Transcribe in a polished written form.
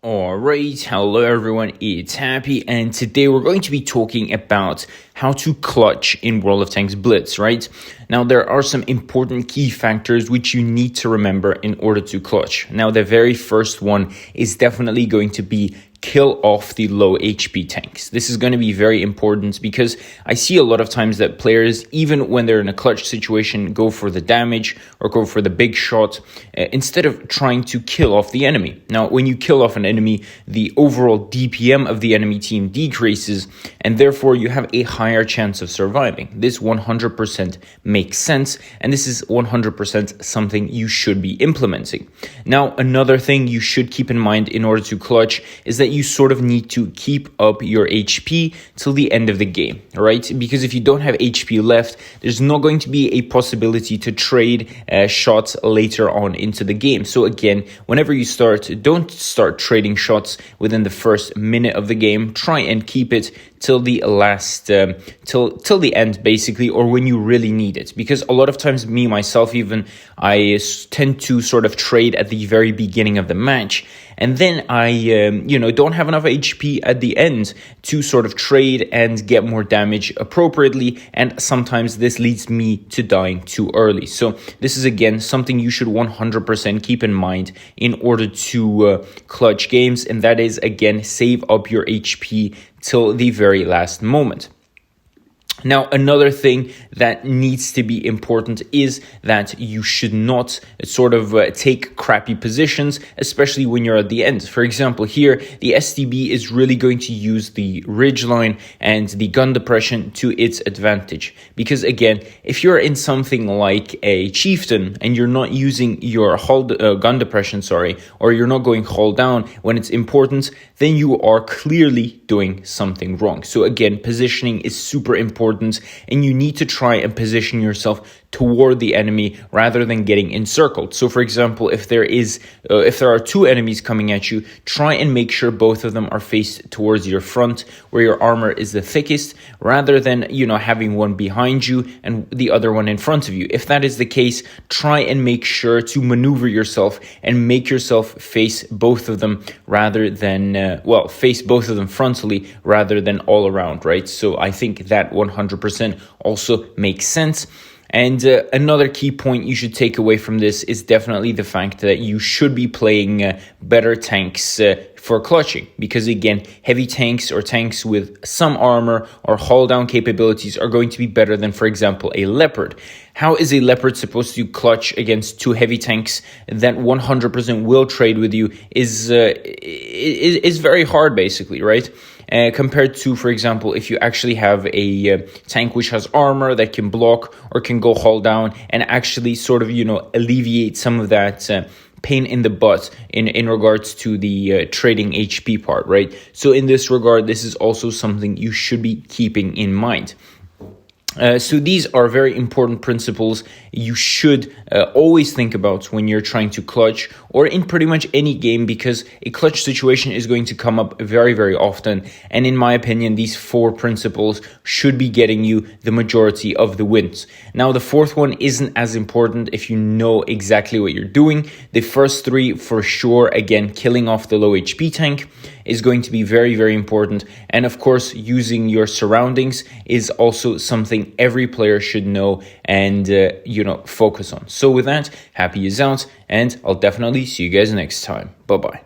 Alright, hello everyone, it's Happy, and today we're going to be talking about how to clutch in World of Tanks Blitz, right? Now, there are some important key factors which you need to remember in order to clutch. Now, the very first one is definitely going to be kill off the low HP tanks. This is going to be very important because I see a lot of times that players, even when they're in a clutch situation, go for the damage or go for the big shot instead of trying to kill off the enemy. Now, when you kill off an enemy, the overall DPM of the enemy team decreases, and therefore you have a higher chance of surviving. This 100% makes sense, and this is 100% something you should be implementing. Now, another thing you should keep in mind in order to clutch is that you sort of need to keep up your HP till the end of the game, right? Because if you don't have HP left, there's not going to be a possibility to trade shots later on into the game. So again, whenever you start, don't start trading shots within the first minute of the game. Try and keep it till the last, till the end, basically, or when you really need it. Because a lot of times, me, myself, even, I tend to sort of trade at the very beginning of the match. And then I, don't have enough HP at the end to sort of trade and get more damage appropriately. And sometimes this leads me to dying too early. So this is, again, something you should 100% keep in mind in order to clutch games. And that is, again, save up your HP till the very last moment. Now, another thing that needs to be important is that you should not sort of take crappy positions, especially when you're at the end. For example, here, the STB is really going to use the ridgeline and the gun depression to its advantage. Because again, if you're in something like a chieftain and you're not using your gun depression, or you're not going hull down when it's important, then you are clearly doing something wrong. So again, positioning is super important. And you need to try and position yourself toward the enemy rather than getting encircled. So for example, if there are two enemies coming at you, try and make sure both of them are faced towards your front where your armor is the thickest, rather than, having one behind you and the other one in front of you. If that is the case, try and make sure to maneuver yourself and make yourself face both of them rather than, face both of them frontally rather than all around, right? So I think that 100% also makes sense. And another key point you should take away from this is definitely the fact that you should be playing better tanks for clutching. Because again, heavy tanks or tanks with some armor or hull down capabilities are going to be better than, for example, a Leopard. How is a Leopard supposed to clutch against two heavy tanks that 100% will trade with you is very hard, basically, right? Compared to, for example, if you actually have a tank which has armor that can block or can go hull down and actually sort of, alleviate some of that pain in the butt in regards to the trading HP part, right? So in this regard, this is also something you should be keeping in mind. So these are very important principles you should always think about when you're trying to clutch or in pretty much any game, because a clutch situation is going to come up very, very often. And in my opinion, these four principles should be getting you the majority of the wins. Now, the fourth one isn't as important if you know exactly what you're doing. The first three, for sure, again, killing off the low HP tank is going to be very, very important. And of course, using your surroundings is also something every player should know and, focus on. So with that, Happy is out, and I'll definitely see you guys next time. Bye-bye.